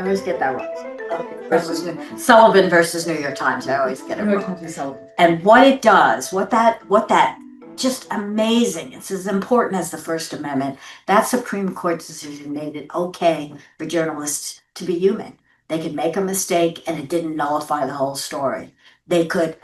always get that wrong. Sullivan versus New York Times. I always get it wrong. And what it does, what that just amazing. It's as important as the First Amendment. That Supreme Court decision made it okay for journalists to be human. They could make a mistake and it didn't nullify the whole story. They could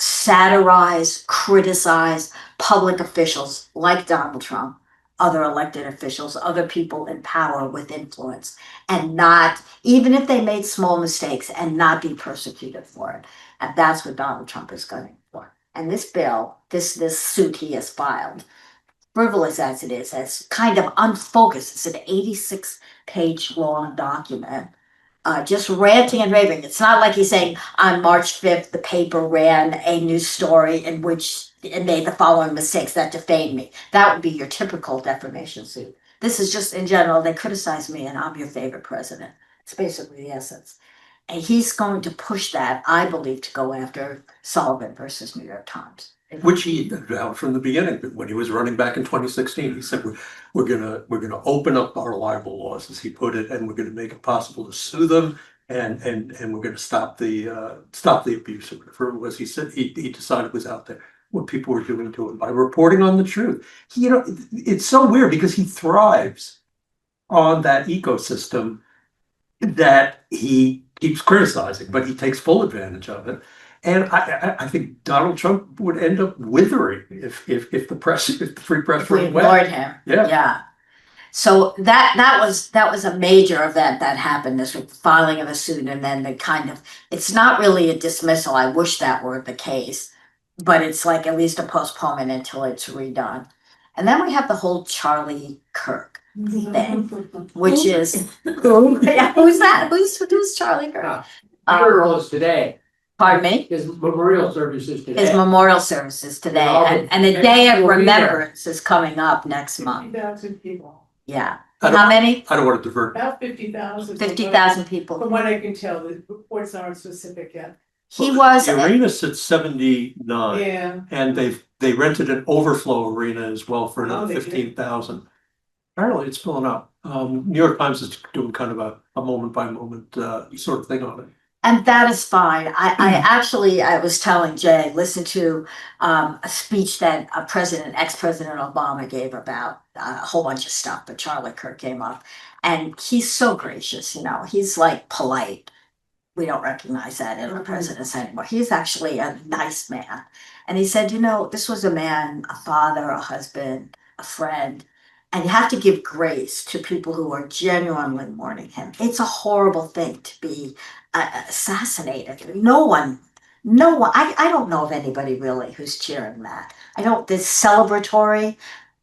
satirize, criticize public officials like Donald Trump, other elected officials, other people in power with influence, and not, even if they made small mistakes, and not be persecuted for it. And that's what Donald Trump is gunning for. And this bill, this suit he has filed, frivolous as it is, as kind of unfocused, it's an 86-page long document, just ranting and raving. It's not like he's saying on March 5th, the paper ran a news story in which it made the following mistakes that defamed me. That would be your typical defamation suit. This is just in general, they criticize me and I'm your favorite president. It's basically the essence. And he's going to push that, I believe, to go after Sullivan versus New York Times. Which he vowed from the beginning when he was running back in 2016. He said we're gonna open up our libel laws, as he put it, and we're gonna make it possible to sue them, and we're gonna stop the abuse, or whatever it was he said he decided was out there, what people were doing to him by reporting on the truth. It's so weird because he thrives on that ecosystem that he keeps criticizing, but he takes full advantage of it. And I think Donald Trump would end up withering if the free press we ignored him. Yeah. So that was a major event that happened, this filing of a suit, and then the kind of, it's not really a dismissal. I wish that were the case, but it's like at least a postponement until it's redone. And then we have the whole Charlie Kirk thing, which is who's that? Who's Charlie Kirk? Funerals today. Pardon me? His memorial services today. His memorial services today, and the day of remembrance is coming up next month. 50,000 people. Yeah. How many? I don't want to divert. About 50,000. 50,000 people. From what I can tell, the reports aren't specific yet. He was. The arena's at 79. Yeah. And they rented an overflow arena as well for another they did. 15,000. Apparently it's filling up. New York Times is doing kind of a moment by moment sort of thing on it. And that is fine. I was telling Jay, listen to a speech that ex-President Obama gave about a whole bunch of stuff, but Charlie Kirk came up. And he's so gracious, he's like polite. We don't recognize that in our presidents anymore. He's actually a nice man. And he said, this was a man, a father, a husband, a friend. And you have to give grace to people who are genuinely mourning him. It's a horrible thing to be assassinated. No one, I don't know of anybody really who's cheering that. This celebratory.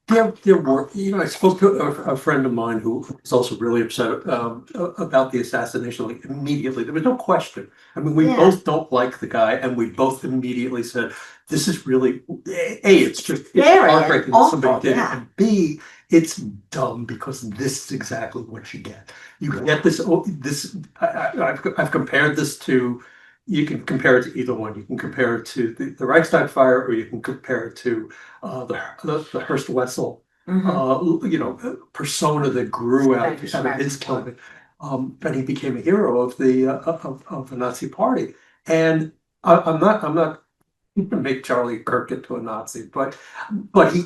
There were, I spoke to a friend of mine who was also really upset about the assassination, like immediately. There was no question. I mean, we both don't like the guy, and we both immediately said, this is really, A, it's heartbreaking that somebody did it, and B, it's dumb because this is exactly what you get. You get this, I've compared this to, you can compare it to either one. You can compare it to the Reichstag fire, or you can compare it to the Hearst Wessel, persona that grew out of his killing. And he became a hero of the Nazi Party. And I'm not to make Charlie Kirk into a Nazi, but he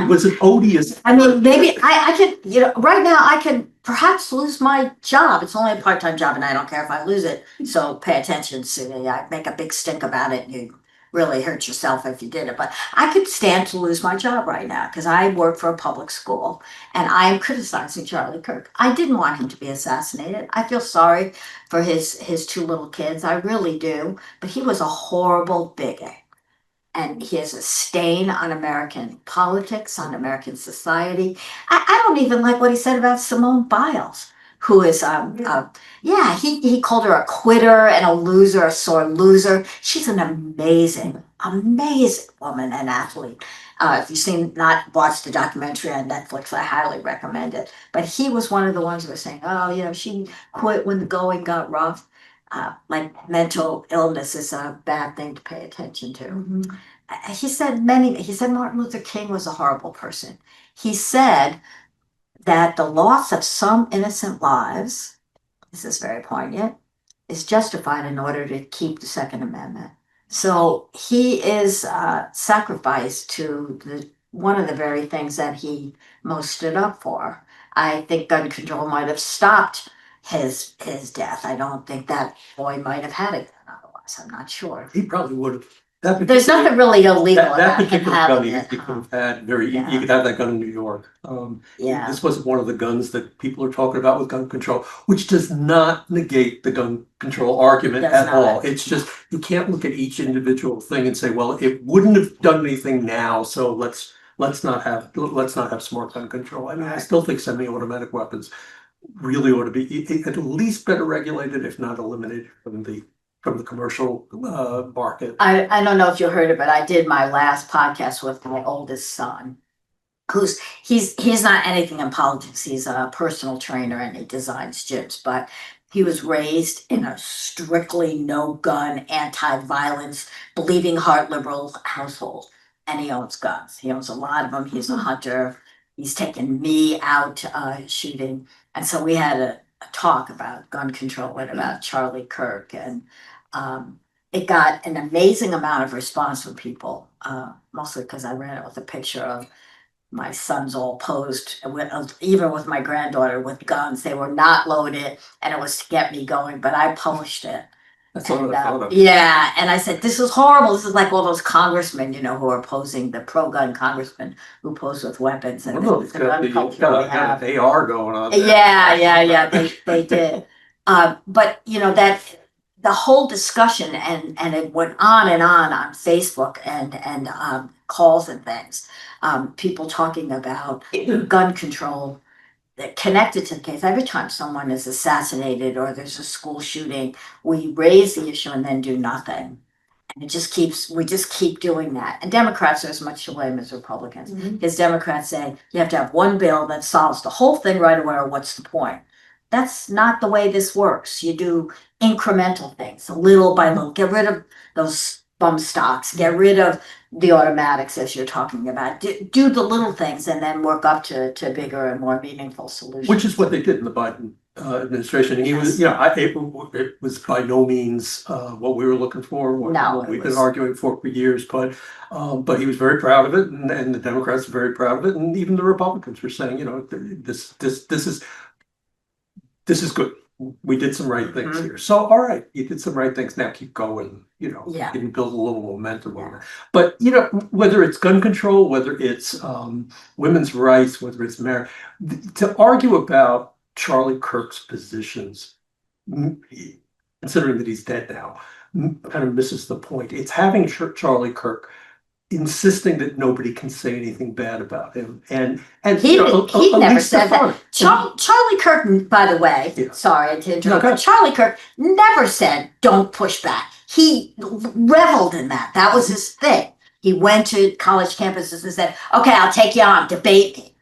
was an odious. I mean, maybe I could, right now I can perhaps lose my job. It's only a part-time job and I don't care if I lose it. So pay attention, Sue. I make a big stink about it and you really hurt yourself if you did it. But I could stand to lose my job right now because I work for a public school and I am criticizing Charlie Kirk. I didn't want him to be assassinated. I feel sorry for his two little kids. I really do. But he was a horrible bigot. And he has a stain on American politics, on American society. I don't even like what he said about Simone Biles, who is, he called her a quitter and a loser, a sore loser. She's an amazing, amazing woman and athlete. If you've not watched the documentary on Netflix, I highly recommend it. But he was one of the ones who was saying, she quit when the going got rough. Like mental illness is a bad thing to pay attention to. Mm-hmm. He said Martin Luther King was a horrible person. He said that the loss of some innocent lives this is very poignant, is justified in order to keep the Second Amendment. So he is sacrificed to one of the very things that he most stood up for. I think gun control might have stopped his death. I don't think that boy might have had it otherwise. I'm not sure. He probably would have. There's nothing really illegal That about him particular gun, having you it. could have had you Yeah. could have that gun in New York. Yeah. This wasn't one of the guns that people are talking about with gun control, which does not negate the gun control argument Does at not. all. It's just, you can't look at each individual thing and say, well, it wouldn't have done anything now, so let's not have smart gun control. I mean, I still think semi-automatic weapons really ought to be at least better regulated, if not eliminated from the commercial market. I don't know if you heard it, but I did my last podcast with my oldest son, he's not anything in politics. He's a personal trainer and he designs gyms, but he was raised in a strictly no gun, anti-violence, believing heart liberal household. And he owns guns. He owns a lot of them. He's a hunter. He's taken me out shooting. And so we had a talk about gun control and about Charlie Kirk. And it got an amazing amount of response from people, mostly because I ran it with a picture of my sons all posed, even with my granddaughter with guns. They were not loaded, and it was to get me going, but I published it. That's what I thought of. Yeah, and I said, this is horrible. This is like all those congressmen, who are posing, the pro-gun congressmen who pose with weapons. And Well, it's got an AR going on there. Yeah, they did. But that the whole discussion and it went on Facebook and calls and things. People talking about gun control connected to the case. Every time someone is assassinated or there's a school shooting, we raise the issue and then do nothing. And we just keep doing that. And Democrats are as much to blame as Republicans. Because Democrats say you have to have one bill that solves the whole thing right away, or what's the point? That's not the way this works. You do incremental things, little by little. Get rid of those bum stocks. Get rid of the automatics, as you're talking about. Do the little things and then work up to bigger and more meaningful solutions. Which is what they did in the Biden administration. He was, it was by no means what we were looking for, what we've been arguing for years, but he was very proud of it, and the Democrats were very proud of it, and even the Republicans were saying, this is good. We did some right things here. So, all right, you did some right things. Now keep going. You can build a little momentum on it. But whether it's gun control, whether it's women's rights, whether it's marriage, to argue about Charlie Kirk's positions, considering that he's dead now, kind of misses the point. It's having Charlie Kirk insisting that nobody can say anything bad about him, and he never said that. Charlie Kirk, by the way, sorry to interrupt, but Charlie Kirk never said don't push back. He reveled in that. That was his thing. He went to college campuses and said, "Okay, I'll take you on, debate me."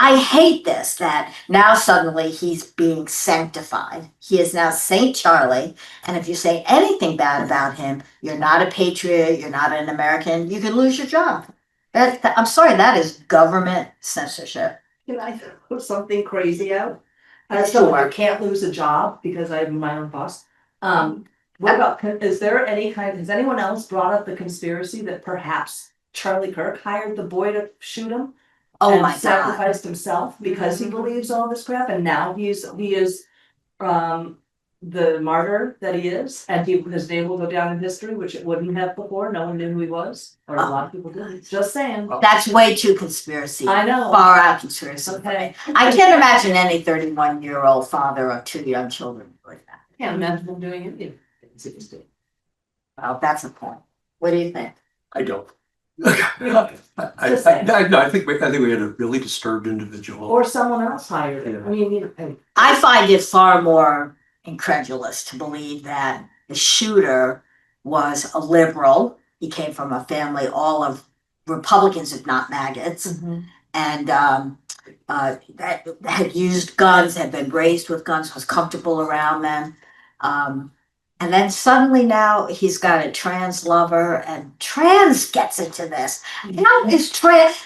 I hate this, that now suddenly he's being sanctified. He is now Saint Charlie, and if you say anything bad about him, you're not a patriot, you're not an American, you could lose your job. I'm sorry, that is government censorship. Can I put something crazy out? Sure. I can't lose a job because I'm my own boss. What about, has anyone else brought up the conspiracy that perhaps Charlie Kirk hired the boy to shoot him? Oh and my God. Sacrificed himself because he believes all this crap, and now he is the martyr that he is, and his name will go down in history, which it wouldn't have before. No one knew who he was, or a lot of people did. Just saying. That's way too conspiracy. I know. Far out conspiracy. Okay. I can't imagine any 31-year-old father of 2 young children like that. Can't imagine him doing anything. Well, that's a point. What do you think? I don't. I think we had a really disturbed individual. Or someone else hired him. I mean, I find it far more incredulous to believe that the shooter was a liberal. He came from a family all of Republicans, if not maggots, and that had used guns, had been raised with guns, was comfortable around them. And then suddenly now he's got a trans lover, and trans gets into this. How is trans?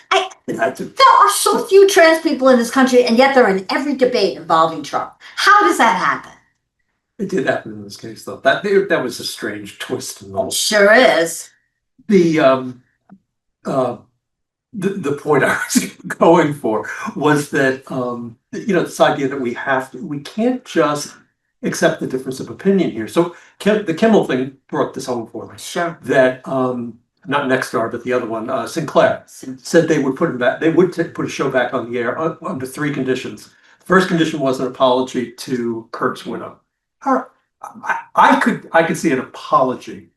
There are so few trans people in this country, and yet they're in every debate involving Trump. How does that happen? It did happen in this case, though. That was a strange twist in the whole. Sure is. The the point I was going for was that this idea that we can't just accept the difference of opinion here. So the Kimmel thing brought this home for me. Sure. That not Nexstar, but the other one, Sinclair, said they would put him back. They would put a show back on the air under 3 conditions. The first condition was an apology to Kirk's widow. I could see an apology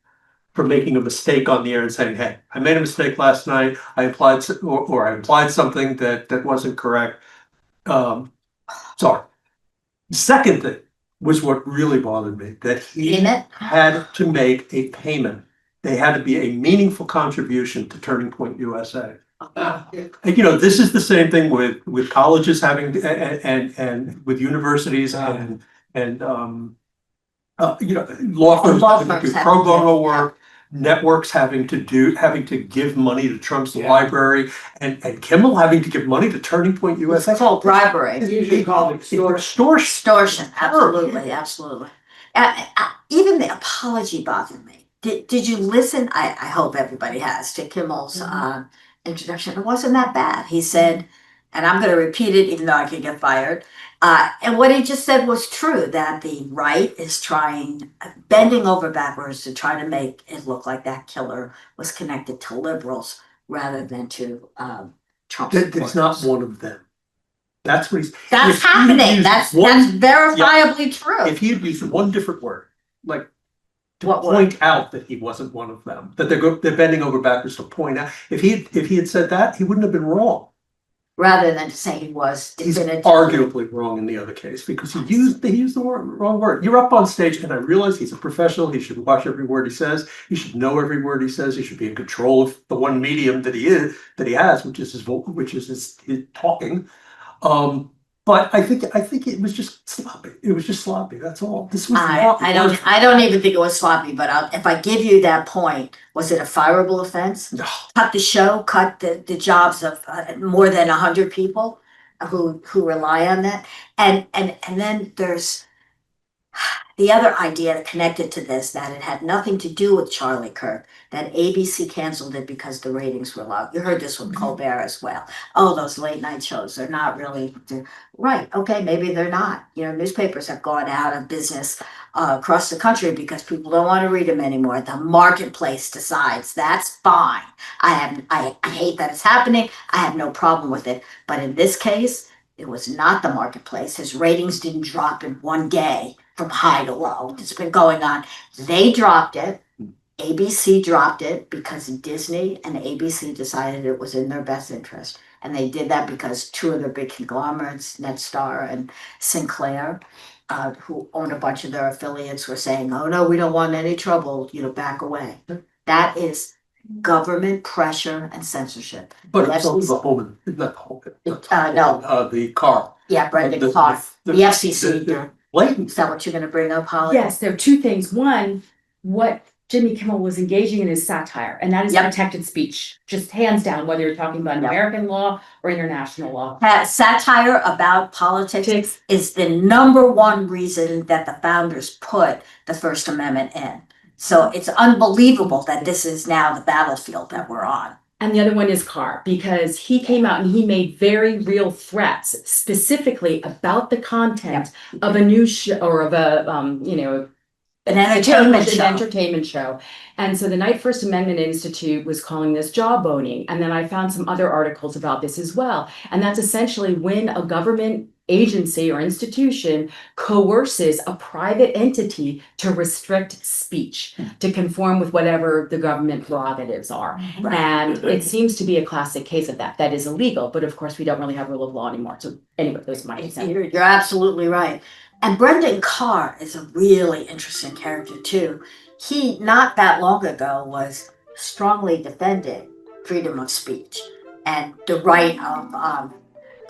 for making a mistake on the air and saying, "Hey, I made a mistake last night. I implied I implied something that wasn't correct. Sorry." The second thing was what really bothered me, that he had to make a payment. They had to be a meaningful contribution to Turning Point USA. And, this is the same thing with colleges having and with universities and law firms having to do pro bono work, networks having to give money to Trump's library, and Kimmel having to give money to Turning Point USA. It's called bribery. It's usually called extortion. Extortion. Absolutely, absolutely. Even the apology bothered me. Did you listen? I hope everybody has, to Kimmel's introduction. It wasn't that bad. He said, and I'm going to repeat it even though I could get fired. And what he just said was true, that the right is bending over backwards to try to make it look like that killer was connected to liberals rather than to Trump supporters. It's not one of them. That's what That's happening. That's verifiably true. If he had used one different word, like to What point out that he wasn't one of them, that they're bending over backwards to point out. If he had said that, he wouldn't have been wrong. Rather than to say he was He's definitively. arguably wrong in the other case because he used the wrong word. You're up on stage, and I realize he's a professional. He should watch every word he says. He should know every word he says. He should be in control of the one medium that he has, which is his talking. But I think it was just sloppy. It was just sloppy. That's all. This was I don't even think it was sloppy. But if I give you that point, was it a fireable offense? No. Cut the show, cut the jobs of more than 100 people who rely on that, and then there's the other idea connected to this, that it had nothing to do with Charlie Kirk, that ABC canceled it because the ratings were low. You heard this with Colbert as well. Oh, those late night shows, they're not really right. Okay, maybe they're not. Newspapers have gone out of business across the country because people don't want to read them anymore. The marketplace decides. That's fine. I hate that it's happening. I have no problem with it. But in this case, it was not the marketplace. His ratings didn't drop in one day from high to low. It's been going on. They dropped it. ABC dropped it because Disney and ABC decided it was in their best interest. And they did that because 2 of their big conglomerates, Nexstar and Sinclair, who own a bunch of their affiliates, were saying, "Oh no, we don't want any trouble, back away." That is government pressure and censorship. But it's also the home, not the home. No. The car. Yeah, Brendan Carr, the FCC. Blatant. Is that what you're going to bring up, Holly? Yes, there are 2 things. One, what Jimmy Kimmel was engaging in is satire, and that is protected speech, just hands down, whether you're talking about American law or international law. Satire about politics is the #1 reason that the founders put the First Amendment in. So it's unbelievable that this is now the battlefield that we're on. And the other one is Carr, because he came out and he made very real threats specifically about the content of a news show or of An entertainment show. And so the Knight First Amendment Institute was calling this jawboning. And then I found some other articles about this as well. And that's essentially when a government agency or institution coerces a private entity to restrict speech, to conform with whatever the government prerogatives are. Right. And it seems to be a classic case of that. That is illegal, but of course we don't really have rule of law anymore. So anyway, those are my examples. You're absolutely right. And Brendan Carr is a really interesting character too. He, not that long ago, was strongly defending freedom of speech and the right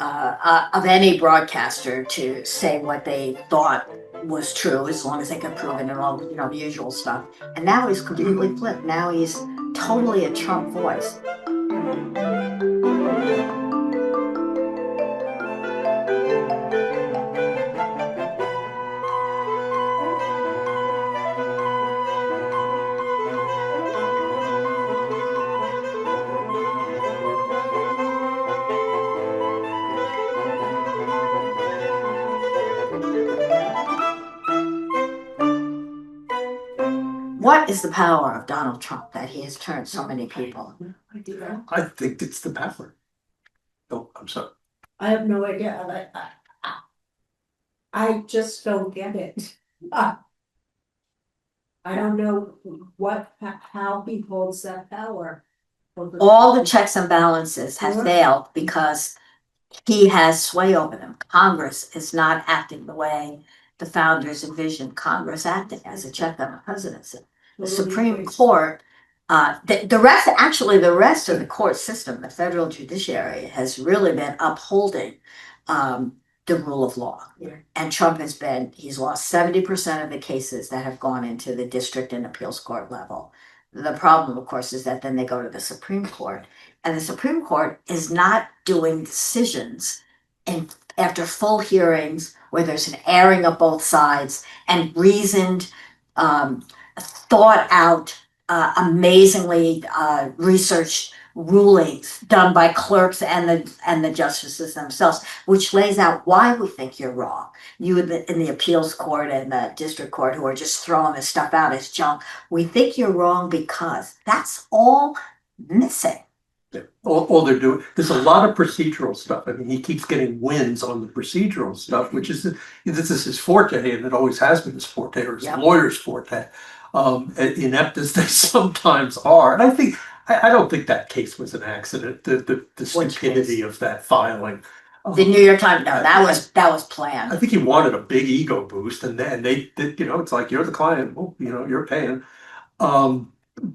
of any broadcaster to say what they thought was true as long as they could prove it and all, the usual stuff. And now he's completely flipped. Now he's totally a Trump voice. What is the power of Donald Trump that he has turned so many people? I think it's the power. Oh, I'm sorry. I have no idea, I just don't get it. I don't know how he holds that power. All the checks and balances have failed because he has sway over them. Congress is not acting the way the founders envisioned Congress acting as a check on the presidency. The Supreme Court, the rest of the court system, the federal judiciary, has really been upholding the rule of law. Yeah. And Trump he's lost 70% of the cases that have gone into the district and appeals court level. The problem, of course, is that then they go to the Supreme Court, and the Supreme Court is not doing decisions after full hearings where there's an airing of both sides and reasoned, thought out, amazingly researched rulings done by clerks and the justices themselves, which lays out why we think you're wrong. You in the appeals court and the district court who are just throwing this stuff out as junk. We think you're wrong because that's all missing. Yeah. All they're doing, there's a lot of procedural stuff. I mean, he keeps getting wins on the procedural stuff, which is this is his forte, and it always has been his forte, or his lawyer's forte. Inept as they sometimes are, and I don't think that case was an accident. The stupidity of that filing. The New York Times, no, that was planned. I think he wanted a big ego boost, and then they did. It's like, you're the client, well, you're paying.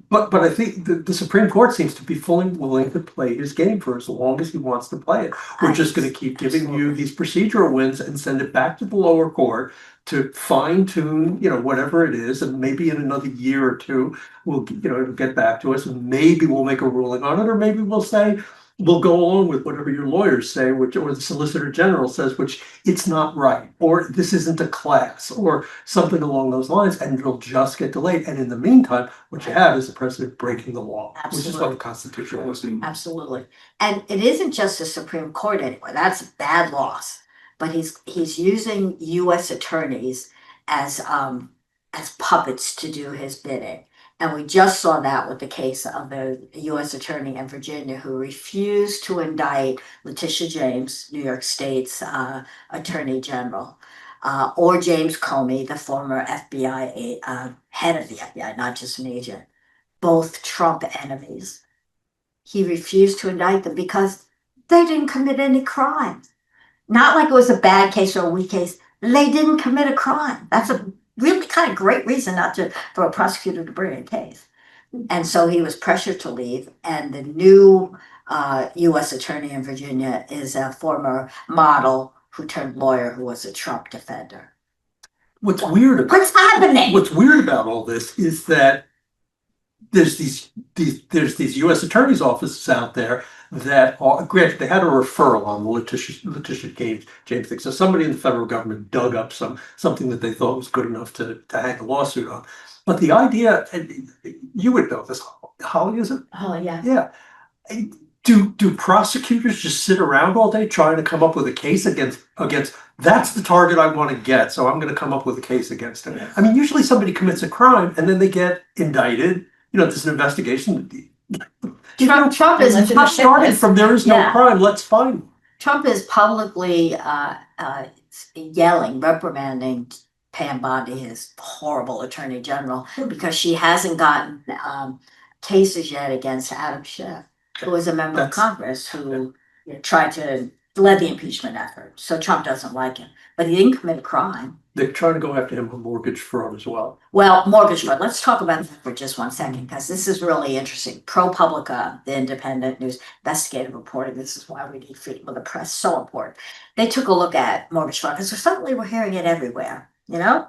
But I think the Supreme Court seems to be fully willing to play his game for as long as he wants to play it. We're just going to keep giving you these procedural wins and send it back to the lower court to fine tune, whatever it is, and maybe in another year or two, it'll get back to us, and maybe we'll make a ruling on it, or maybe we'll say, we'll go along with whatever your lawyers say, or the Solicitor General says, which it's not right, or this isn't a class, or something along those lines, and it'll just get delayed. And in the meantime, what you have is the president breaking the law, which is what the Constitution was. Absolutely. And it isn't just the Supreme Court anymore. That's a bad loss. But he's using U.S. attorneys as puppets to do his bidding. And we just saw that with the case of the U.S. attorney in Virginia who refused to indict Letitia James, New York State's attorney general, or James Comey, the former FBI head of the FBI, not just an agent, both Trump enemies. He refused to indict them because they didn't commit any crime. Not like it was a bad case or a weak case. They didn't commit a crime. That's a really kind of great reason for a prosecutor to bring a case. And so he was pressured to leave. And the new U.S. attorney in Virginia is a former model who turned lawyer who was a Trump defender. What's happening? What's weird about all this is that there's these U.S. attorneys' offices out there that are, granted, they had a referral on the Letitia James thing. So somebody in the federal government dug up something that they thought was good enough to hang a lawsuit on. But the idea, and you would know this, Holly, is it? Oh, yeah. Yeah. Do prosecutors just sit around all day trying to come up with a case against that's the target I want to get, so I'm going to come up with a case against him. I mean, usually somebody commits a crime and then they get indicted. There's an investigation. Trump is started from there is no crime. Let's find him. Trump is publicly yelling, reprimanding Pam Bondi, his horrible attorney general, because she hasn't gotten cases yet against Adam Schiff, who was a member of Congress who tried to lead the impeachment effort. So Trump doesn't like him, but he didn't commit a crime. They're trying to go after him for mortgage fraud as well. Well, mortgage fraud. Let's talk about that for just 1 second, because this is really interesting. ProPublica, the independent news, investigative reporting. This is why we need freedom of the press. So important. They took a look at mortgage fraud because suddenly we're hearing it everywhere. you know?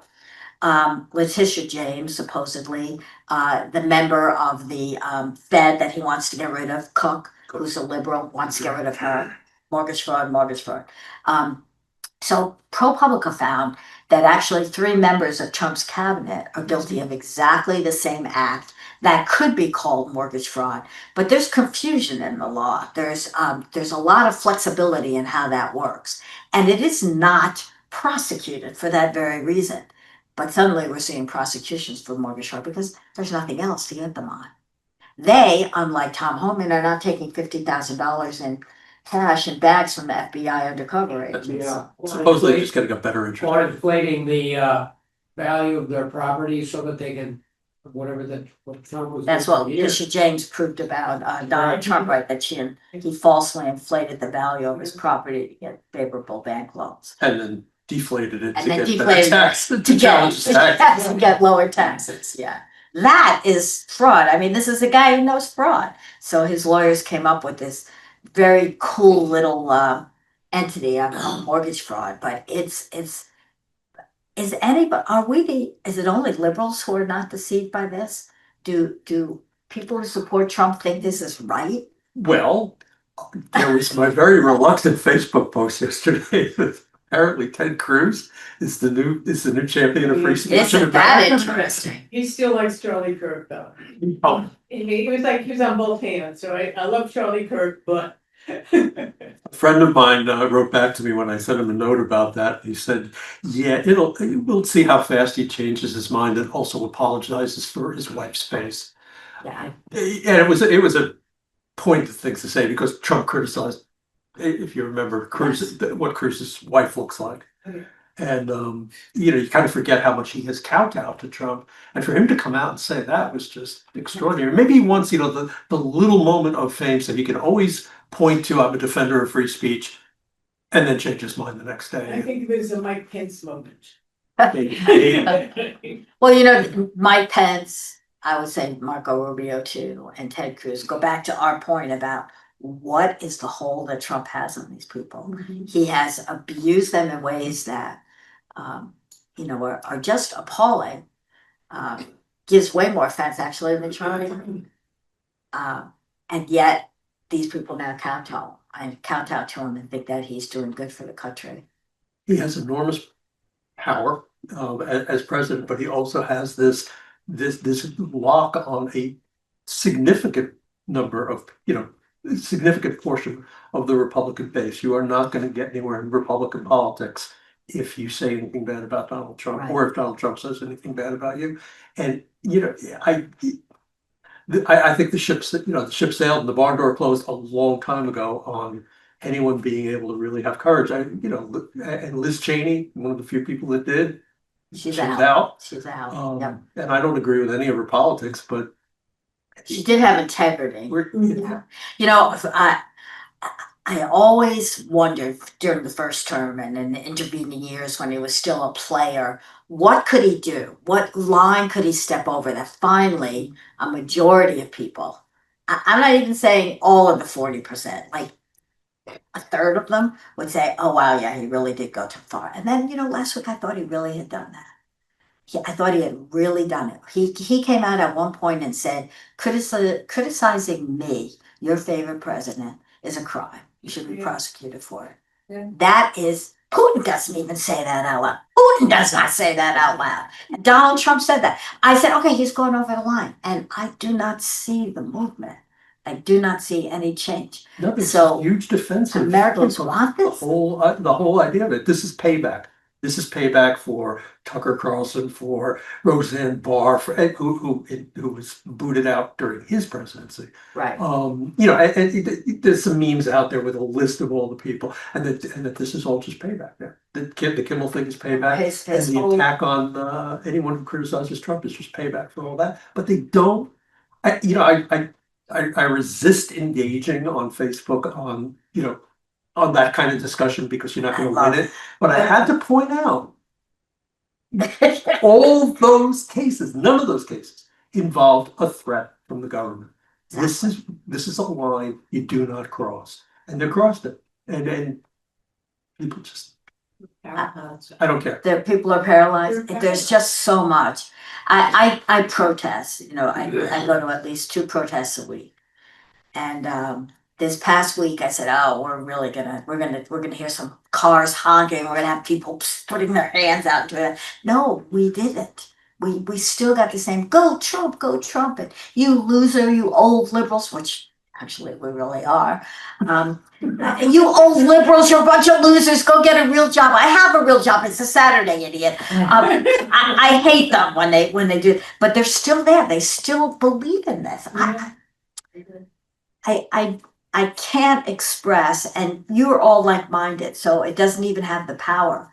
Letitia James, supposedly, the member of the Fed that he wants to get rid of, Cook, who's a liberal, wants to get rid of her. Mortgage fraud, mortgage fraud. So ProPublica found that actually 3 members of Trump's cabinet are guilty of exactly the same act that could be called mortgage fraud. But there's confusion in the law. There's a lot of flexibility in how that works. And it is not prosecuted for that very reason. But suddenly we're seeing prosecutions for mortgage fraud because there's nothing else to get them on. They, unlike Tom Homan, are not taking $50,000 in cash and bags from the FBI undercover agents. Yeah. Supposedly just getting a better interest. Or inflating the value of their property so that they can, what Trump was. That's doing what for years. Letitia James proved about Donald Trump, right? That he falsely inflated the value of his property to get favorable bank loans. And then deflated it And to then get better deflated tax, it to challenge the tax. to get lower taxes, yeah. That is fraud. I mean, this is a guy who knows fraud. So his lawyers came up with this very cool little entity of mortgage fraud, but is it only liberals who are not deceived by this? Do people who support Trump think this is right? Well, there was my very reluctant Facebook post yesterday that apparently Ted Cruz is the new champion of free speech in Isn't that America. interesting? He still likes Charlie Kirk though. Oh, He was on both hands, so I love Charlie Kirk, but. a friend of mine wrote back to me when I sent him a note about that. He said, "Yeah, we'll see how fast he changes his mind and also apologizes for his wife's face." Yeah. And it was a pointed thing to say because Trump criticized, if you remember, what Cruz's wife looks like. Okay. And you kind of forget how much he has kowtowed to Trump, and for him to come out and say that was just extraordinary. Maybe he wants, the little moment of fame, so he can always point to, "I'm a defender of free speech," and then change his mind the next I day. think of it as a Mike Pence moment. Well, Mike Pence, I would say Marco Rubio too, and Ted Cruz go back to our point about what is the hold that Trump has on these people. He has abused them in ways that, are just appalling. Gives way more offense actually than Charlie. And yet these people now kowtow to him and think that he's doing good for the country. He has enormous power as president, but he also has this lock on a significant number of, significant portion of the Republican base. You are not going to get anywhere in Republican politics if you say anything bad about Donald Trump, Right. or if Donald Trump says anything bad about you. And I think the ship sailed and the barn door closed a long time ago on anyone being able to really have courage. And Liz Cheney, one of the few people that did, She's out. out. She's out. Yep. And I don't agree with any of her politics, but She did have integrity. we're, I always wondered during the first term and in the intervening years when he was still a player, what could he do? What line could he step over that finally a majority of people, I'm not even saying all of the 40%, like a third of them would say, "Oh wow, yeah, he really did go too far." And then, last week I thought he really had done that. I thought he had really done it. He came out at one point and said, criticizing me, your favorite president, is a crime. You should be prosecuted for it. Yeah. That is, Putin doesn't even say that out loud. Putin does not say that out loud. And Donald Trump said that. I said, okay, he's going over the line. And I do not see the movement. I do not see any change. no, there's So, a huge defensive. Americans want this? The whole idea of it. This is payback. This is payback for Tucker Carlson, for Roseanne Barr, for who was booted out during his presidency. Right. And there's some memes out there with a list of all the people, and that this is all just payback. There, the Kimmel thing is payback, His and the whole- attack on anyone who criticizes Trump is just payback for all that. But they don't. I resist engaging on Facebook on that kind of discussion because you're not going to win it. But I had to point out all those cases, none of those cases involved a threat from the government. This is a line you do not cross, and they crossed it, and people just I don't care. The people are paralyzed. There's just so much. I protest, I go to at least 2 protests a week. And this past week I said, oh, we're gonna hear some cars honking, we're gonna have people putting their hands out to it. No, we didn't. We still got the same go Trump, and you loser, you old liberals, which actually we really are. You old liberals, you're a bunch of losers, go get a real job. I have a real job, it's a Saturday, idiot. I hate them when they do, but they're still there, they still believe in this. I can't express, and you're all like-minded, so it doesn't even have the power.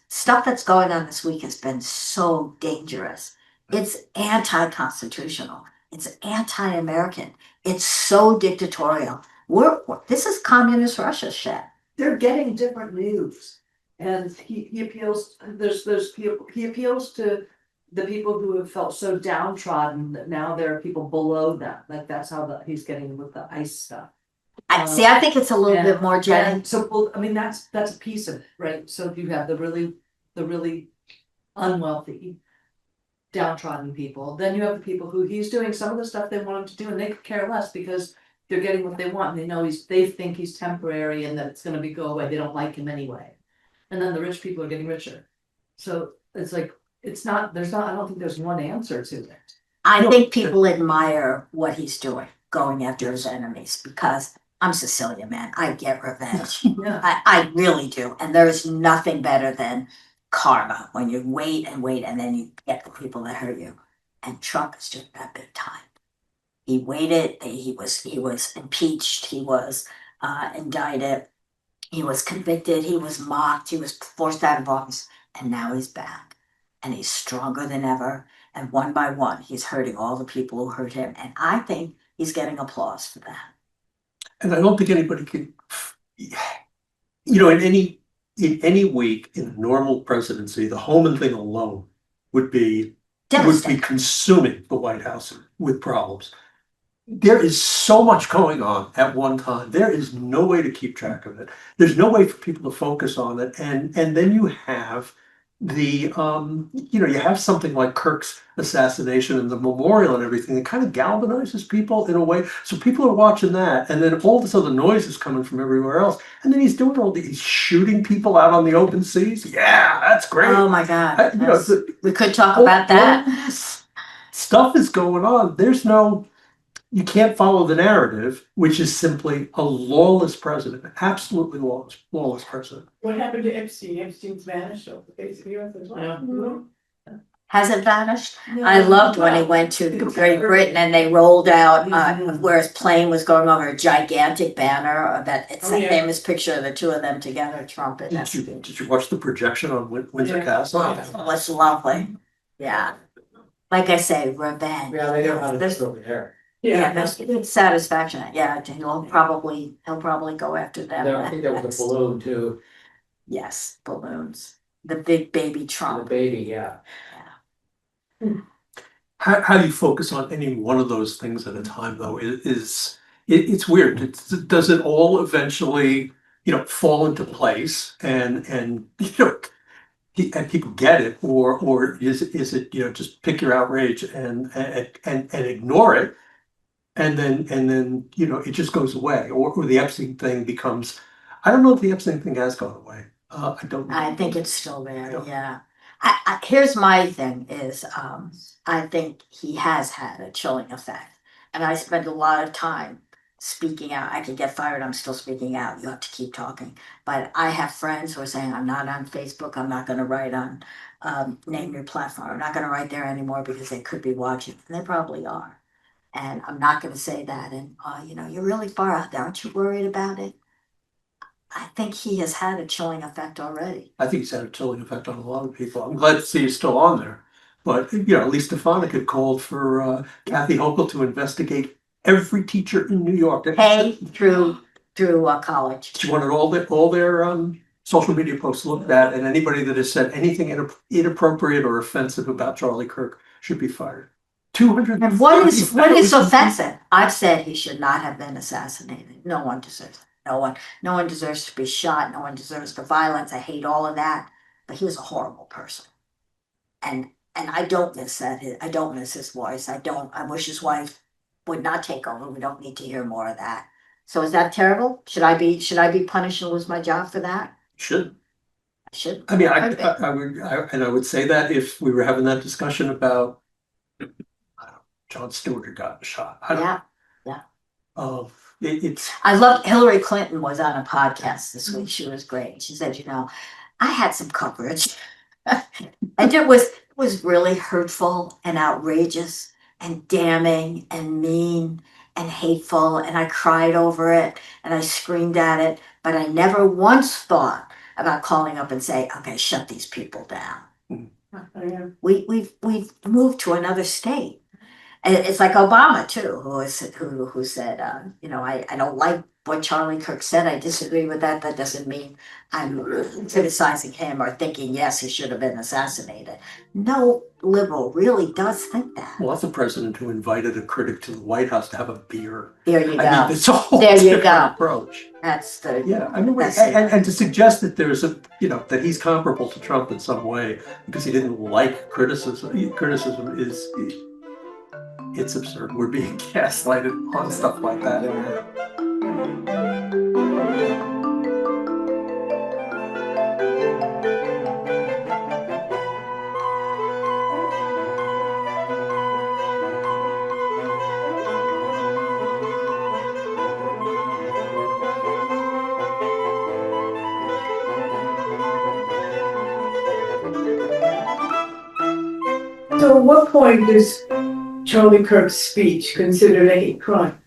Stuff that's going on this week has been so dangerous. It's anti-constitutional. It's anti-American. It's so dictatorial. This is communist Russia shit. They're getting different news. And he appeals, he appeals to the people who have felt so downtrodden that now there are people below them. Like that's how he's getting with the ICE stuff. I think it's a little bit more Jenny. So, well, I mean, that's a piece of it, right? So if you have the really unwealthy, downtrodden people, then you have the people who he's doing some of the stuff they want him to do, and they could care less because they're getting what they want, and they know they think he's temporary and that it's gonna go away. They don't like him anyway. And then the rich people are getting richer. So it's like, I don't think there's one answer to it. I think people admire what he's doing, going after his enemies, because I'm Sicilian, man. I get revenge. Yeah. I really do. And there is nothing better than karma, when you wait and wait and then you get the people that hurt you. And Trump is doing that big time. He waited, he was impeached, he was indicted, he was convicted, he was mocked, he was forced out of office, and now he's back. And he's stronger than ever. And one by one, he's hurting all the people who hurt him. And I think he's getting applause for that. And I don't think anybody can, in any week in a normal presidency, the Holman thing alone would be consuming the White House with problems. There is so much going on at one time. There is no way to keep track of it. There's no way for people to focus on it. And then you have you have something like Kirk's assassination and the memorial and everything that kind of galvanizes people in a way. So people are watching that, and then all this other noise is coming from everywhere else. And then he's doing he's shooting people out on the open seas. Yeah, that's great. Oh my God. We could talk about that. Stuff is going on. You can't follow the narrative, which is simply a lawless president, absolutely lawless president. What happened to Epstein? Epstein's vanished off the face of the earth as well. Has it vanished? I loved when he went to Great Britain and they rolled out where his plane was going over a gigantic banner that it's a famous picture of the two of them together, Trump and Epstein. Did you watch the projection on Windsor Castle? Oh, it's lovely. Yeah. Like I say, revenge. Yeah, they know how to do over there. Yeah, that's satisfaction. Yeah, he'll probably go after them. I think there was a balloon too. Yes, balloons. The big baby The Trump. baby, yeah. How do you focus on any one of those things at a time, though? It's weird. Does it all eventually, fall into place and people get it, or is it just pick your outrage and ignore it, and then it just goes away, or the Epstein thing becomes. I don't know if the Epstein thing has gone away. I don't know. I think it's still there. Yeah. Here's my thing is, I think he has had a chilling effect, and I spend a lot of time speaking out. I could get fired. I'm still speaking out. You have to keep talking. But I have friends who are saying, I'm not on Facebook. I'm not going to write on name your platform. I'm not going to write there anymore because they could be watching. And they probably are. And I'm not going to say that. And, you're really far out there. Aren't you worried about it? I think he has had a chilling effect already. I think he's had a chilling effect on a lot of people. I'm glad to see he's still on there. But, at least Stefanik had called for Kathy Hochul to investigate every teacher in New York. Pay through college. She wanted all their social media posts looked at, and anybody that has said anything inappropriate or offensive about Charlie Kirk should be fired. 200. And what is offensive? I've said he should not have been assassinated. No one deserves it. No one deserves to be shot. No one deserves the violence. I hate all of that. But he was a horrible person. And I don't miss that. I don't miss his voice. I wish his wife would not take over. We don't need to hear more of that. So is that terrible? Should I be punished and lose my job for that? Should. I should. I mean, I would say that if we were having that discussion about I don't know, John Stewart had gotten shot. I don't know. Yeah. It's I loved Hillary Clinton was on a podcast this week. She was great. She said, I had some coverage. And it was really hurtful and outrageous and damning and mean and hateful. And I cried over it and I screamed at it, but I never once thought about calling up and say, okay, shut these people down. We've moved to another state. And it's like Obama too, who said, I don't like what Charlie Kirk said. I disagree with that. That doesn't mean I'm criticizing him or thinking, yes, he should have been assassinated. No liberal really does think that. well, that's the president who invited a critic to the White House to have a beer. There you go. I mean, it's a whole There you different go. approach. That's the Yeah, I mean, That's and to suggest that there's that he's comparable to Trump in some way because he didn't like criticism is it's absurd. We're being gaslighted on stuff like that. So at what point is Charlie Kirk's speech considered a hate crime?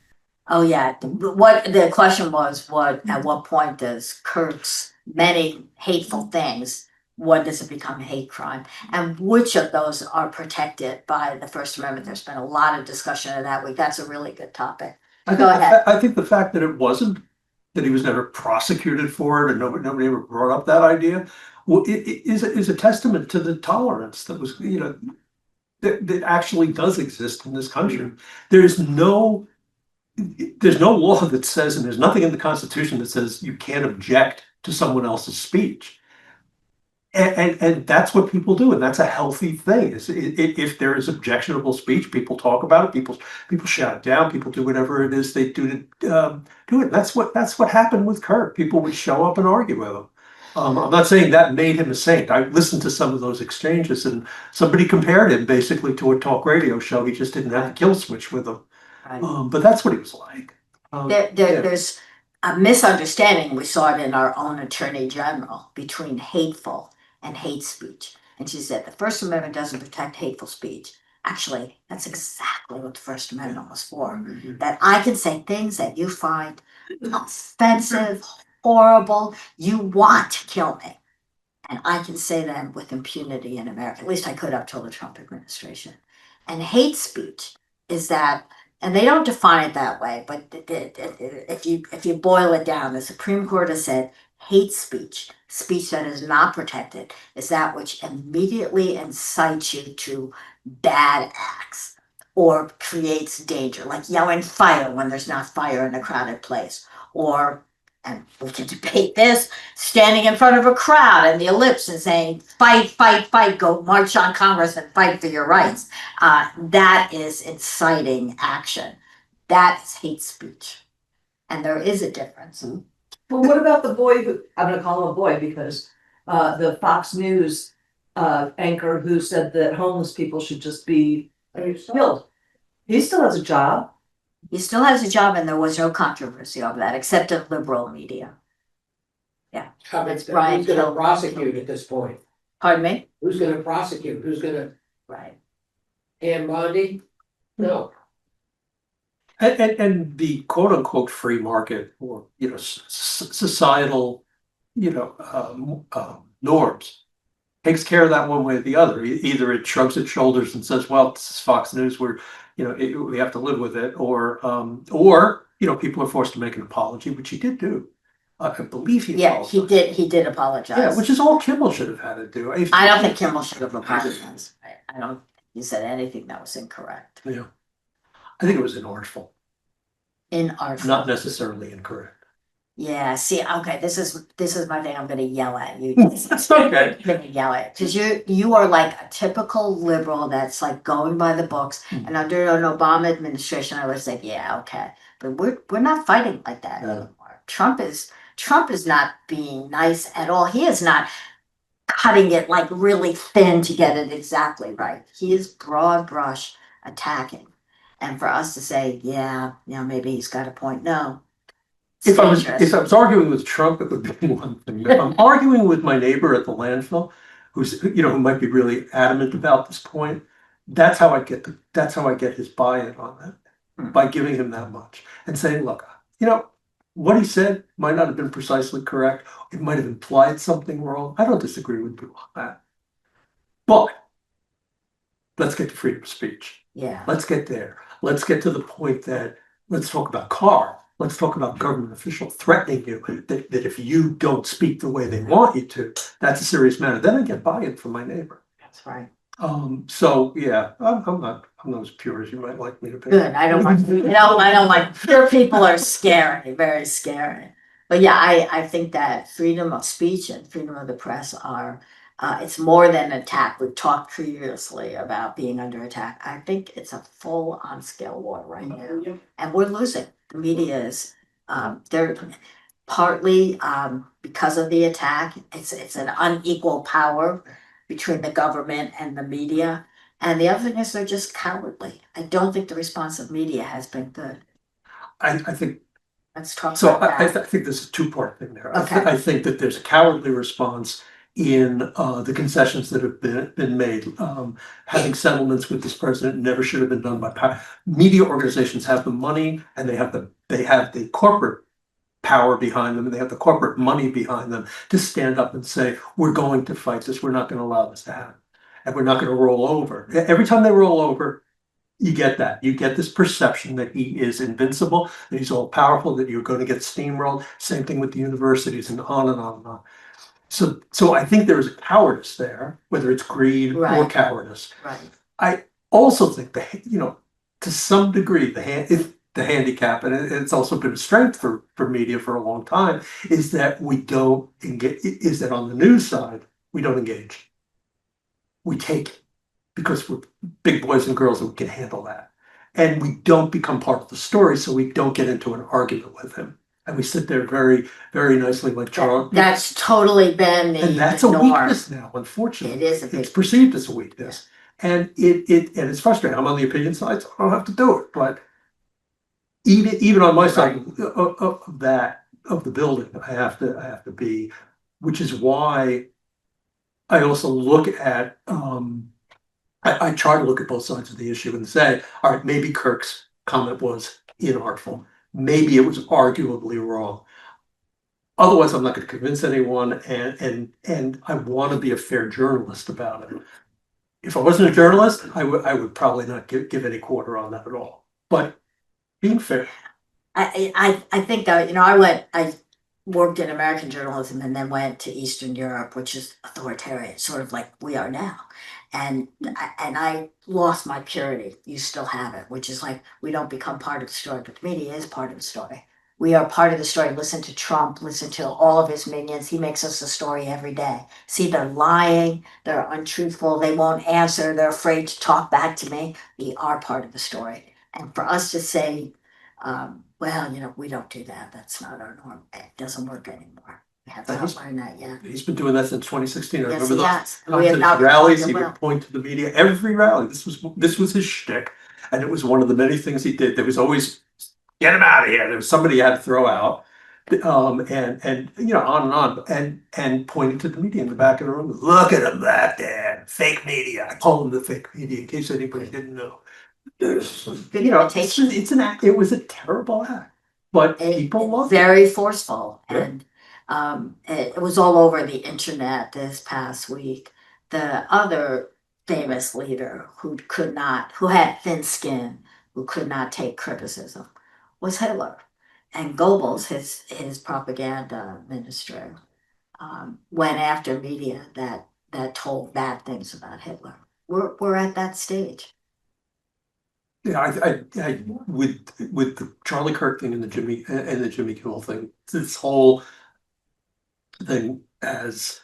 Oh yeah, what the question was, at what point does Kirk's many hateful things, when does it become a hate crime? And which of those are protected by the First Amendment? There's been a lot of discussion of that week. That's a really good topic. Go ahead. I think the fact that it wasn't, that he was never prosecuted for it and nobody ever brought up that idea, well, it is a testament to the tolerance that was, that actually does exist in this country. There's no law that says, and there's nothing in the Constitution that says you can't object to someone else's speech. And that's what people do, and that's a healthy thing. If there is objectionable speech, people talk about it, people shout it down, people do whatever it is they do to do it. That's what happened with Kirk. People would show up and argue with him. I'm not saying that made him a saint. I listened to some of those exchanges, and somebody compared him basically to a talk radio show. He just didn't have the kill switch with him. Right. But that's what he was like. There's a misunderstanding. We saw it in our own Attorney General between hateful and hate speech. And she said the First Amendment doesn't protect hateful speech. Actually, that's exactly what the First Amendment was for. That I can say things that you find offensive, horrible, you want to kill me. And I can say that with impunity in America. At least I could up till the Trump administration. And hate speech is that, and they don't define it that way, but if you boil it down, the Supreme Court has said hate speech, speech that is not protected, is that which immediately incites you to bad acts or creates danger, like yelling fire when there's not fire in a crowded place, or, and we can debate this, standing in front of a crowd in the ellipse and saying, fight, fight, fight, go march on Congress and fight for your rights. That is inciting action. That is hate speech. And there is a difference. Well, what about the boy who, I'm gonna call him a boy because the Fox News anchor who said that homeless people should just be killed? He still has a job. He still has a job, and there was no controversy over that, except in liberal media. That's Brian Who's gonna Hill. prosecute at this point? Pardon me? Who's gonna prosecute? Who's gonna, Right. Ann Bondi? No. And the quote unquote free market, or societal norms takes care of that one way or the other. Either it shrugs its shoulders and says, well, this is Fox News, we have to live with it, or people are forced to make an apology, which he did do. I believe he Yeah, apologized. he did apologize. Yeah, which is all Kimmel should have had to do. I don't think Kimmel should have apologized. I don't think he said anything that was incorrect. Yeah. I think it was inartful, Inartful. not necessarily incorrect. Yeah, see, okay, this is my thing, I'm gonna yell at you. That's okay. I'm gonna yell at, cause you are like a typical liberal that's like going by the books, and under an Obama administration, I would say, yeah, okay. But we're not fighting like that No. anymore. Trump is not being nice at all. He is not cutting it like really thin to get it exactly right. He is broad brush attacking. And for us to say, yeah, maybe he's got a point, no. It's dangerous. If I was arguing with Trump, it would be one thing. If I'm arguing with my neighbor at the landfill, who might be really adamant about this point, that's how I get his buy-in on that, by giving him that much and saying, look, what he said might not have been precisely correct. It might have implied something wrong. I don't disagree with you on that. But let's get to freedom of speech. Yeah. Let's get there. Let's get to the point that let's talk about Carr. Let's talk about government official threatening you that if you don't speak the way they want you to, that's a serious matter. Then I get buy-in from my neighbor. That's right. So yeah, I'm not as pure as you might like me to be. Good. I don't like pure people are scary, very scary. But yeah, I think that freedom of speech and freedom of the press are it's more than an attack. We've talked previously about being under attack. I think it's a full on scale war right now. And we're losing. The media is they're partly because of the attack. It's an unequal power between the government and the media. And the other thing is they're just cowardly. I don't think the response of media has been good. I think Let's talk so. about I that. think there's a two-part thing there. Okay. I think that there's a cowardly response in the concessions that have been made. Having settlements with this president never should have been done by power. Media organizations have the money and they have the corporate power behind them and they have the corporate money behind them to stand up and say, we're going to fight this. We're not going to allow this to happen. And we're not going to roll over. Every time they roll over, you get that. You get this perception that he is invincible, that he's all powerful, that you're going to get steamrolled. Same thing with the universities and on and on and on. So I think there is a cowardice there, whether it's greed or Right. cowardice. Right. I also think that, to some degree, the handicap, and it's also been a strength for media for a long time, is that we don't engage, is that on the news side, we don't engage. We take it because we're big boys and girls and we can handle that. And we don't become part of the story, so we don't get into an argument with him. And we sit there very, very nicely like Charlie. That's totally been the And that's a norm. weakness now, unfortunately. It is a big. It's perceived as a weakness. And it's frustrating. I'm on the opinion side, so I don't have to do it. But even on my side of the building, I have to be, which is why I also look at I try to look at both sides of the issue and say, all right, maybe Kirk's comment was inartful. Maybe it was arguably wrong. Otherwise, I'm not going to convince anyone, and I want to be a fair journalist about it. If I wasn't a journalist, I would probably not give any quarter on that at all. But being fair. I think I worked in American journalism and then went to Eastern Europe, which is authoritarian, sort of like we are now. And I lost my purity. You still have it, which is like we don't become part of the story, but the media is part of the story. We are part of the story. Listen to Trump, listen to all of his minions. He makes us a story every day. See, they're lying, they're untruthful, they won't answer, they're afraid to talk back to me. We are part of the story. And for us to say, well, we don't do that. That's not our norm. It doesn't work anymore. We have not learned that yet. He's been doing that since 2016. I Yes, remember yes. those We have not rallies. He responded well. would point to the media every rally. This was his shtick, and it was one of the many things he did. There was always get him out of here. There was somebody you had to throw out, and on and on, and pointing to the media in the back of the room. Look at him back there, fake media. I call them the fake media in case anybody didn't know. It's an act. It was a terrible act, but people loved it. Very forceful, Yeah. and it was all over the internet this past week. The other famous leader who had thin skin, who could not take criticism, was Hitler. And Goebbels, his propaganda minister, went after media that told bad things about Hitler. We're at that stage. Yeah, I with the Charlie Kirk thing and the Jimmy Kimmel thing, this whole thing has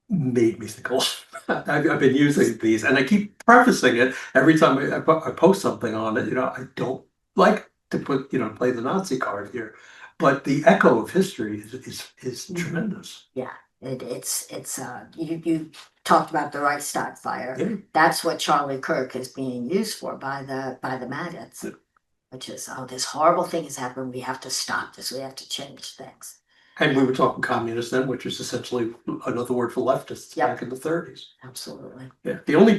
made me think a lot. I've been using these, and I keep prefacing it every time I post something on it. I don't like to put play the Nazi card here, but the echo of history is tremendous. Yeah, it's you talked about the Reichstag fire. Yeah. That's what Charlie Kirk is being used for by the maggots, Yeah. which is, oh, this horrible thing has happened. We have to stop this. We have to change things. And we were talking communist then, which is essentially another word for leftists Yep. back in the 30s. Absolutely. Yeah. The only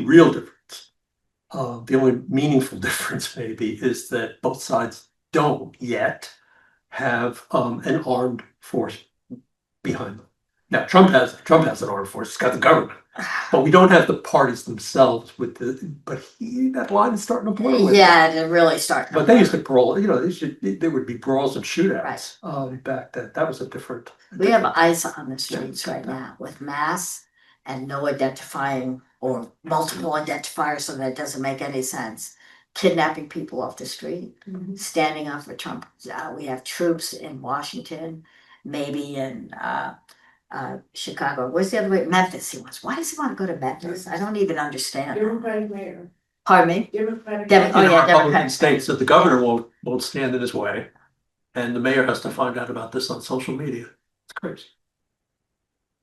real difference, the only meaningful difference maybe, is that both sides don't yet have an armed force behind them. Now Trump has an armed force. He's got the government, but we don't have the parties themselves but that line is starting to blur with. Yeah, to really start. But they used to brawl. There would be brawls and shootouts back then. That was a different. We have ICE on the streets Yeah. right now with masks and no identifying or multiple identifiers, so that doesn't make any sense. Kidnapping people off the street, standing up for Trump. We have troops in Washington, maybe in Chicago. Where's the other way? Memphis. He wants. Why does he want to go to Memphis? I don't even understand. Democratic mayor. Pardon me. Democratic. Dem- In Oh, a yeah, Republican Democrat. state, so the governor won't stand in his way, and the mayor has to find out about this on social media. It's crazy.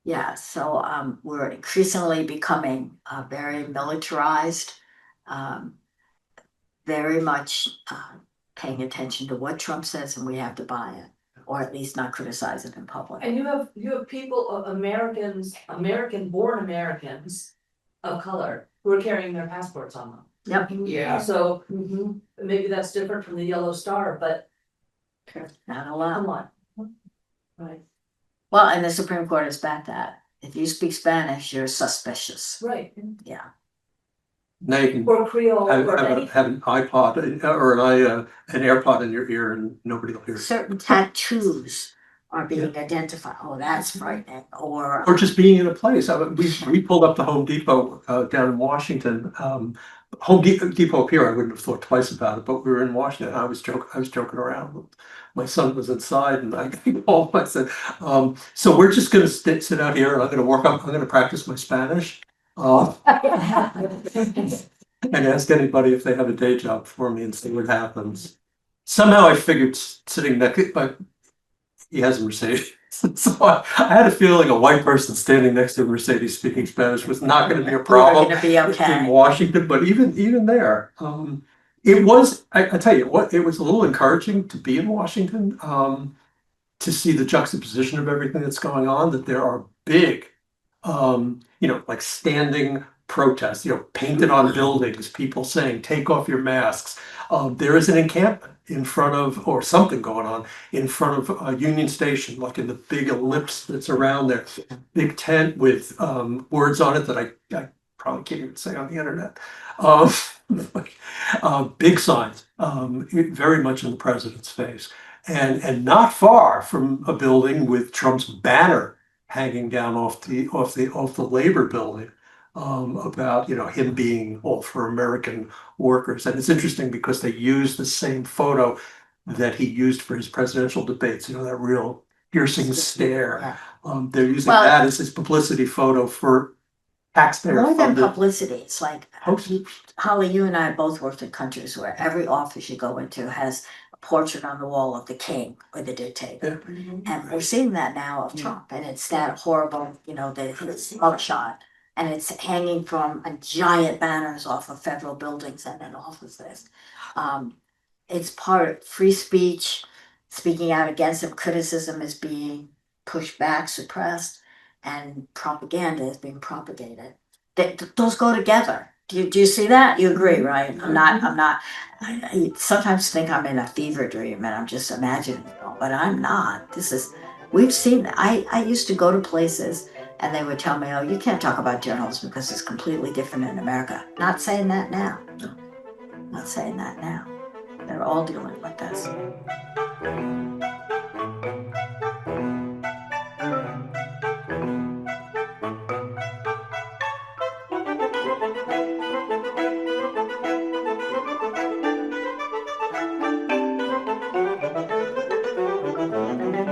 Yeah, so we're increasingly becoming very militarized, very much paying attention to what Trump says, and we have to buy it, or at least not criticize it in public. And you have people, American-born Americans of color who are carrying their passports on them. Yep, Yeah. So maybe that's different from the yellow star, but not allowed. come on. Right, Well, and the Supreme Court has backed that. If you speak Spanish, you're suspicious. right. Yeah. Now you can Or Creole or anything. have an iPod or an AirPod in your ear, and nobody will hear it. Certain tattoos are being identified. Oh, that's frightening. Or Or just being in a place. We pulled up to Home Depot down in Washington. Home Depot up here, I wouldn't have thought twice about it, but we were in Washington. I was joking around. My son was inside, and I called him. I said, "So we're just going to sit out here, and I'm going to practice my Spanish, and ask anybody if they have a day job for me and see what happens." Somehow I figured sitting next, but he has a Mercedes. So I had a feeling a white person standing next to a Mercedes speaking Spanish was not going to be a problem going to be in okay. Washington. But even there, it was. I tell you what, it was a little encouraging to be in Washington, to see the juxtaposition of everything that's going on. That there are big, like standing protests, painted on buildings, people saying "Take off your masks." There is an encampment in front of, or something going on in front of Union Station, like in the big ellipse that's around there. Big tent with words on it that I probably can't even say on the internet. Big signs, very much in the president's face, and not far from a building with Trump's banner hanging down off the Labor Building. About him being all for American workers, and it's interesting because they use the same photo that he used for his presidential debates. That real piercing stare. Yeah. They're using Well, that as his publicity photo for taxpayer More than funded publicity, it's like, posters. Holly, you and I both worked in countries where every office you go into has a portrait on the wall of the king or the dictator. And we're seeing that now of Trump, and it's that horrible, the mugshot. And it's hanging from a giant banners off of federal buildings and in offices. It's part of free speech. Speaking out against him, criticism is being pushed back, suppressed, and propaganda is being propagated. Those go together. Do you see that? You agree, right? I'm not. I sometimes think I'm in a fever dream and I'm just imagining it all, but I'm not. We've seen. I used to go to places. And they would tell me, "Oh, you can't talk about journalism because it's completely different in America." Not saying that now. Not saying that now. They're all dealing with this. you.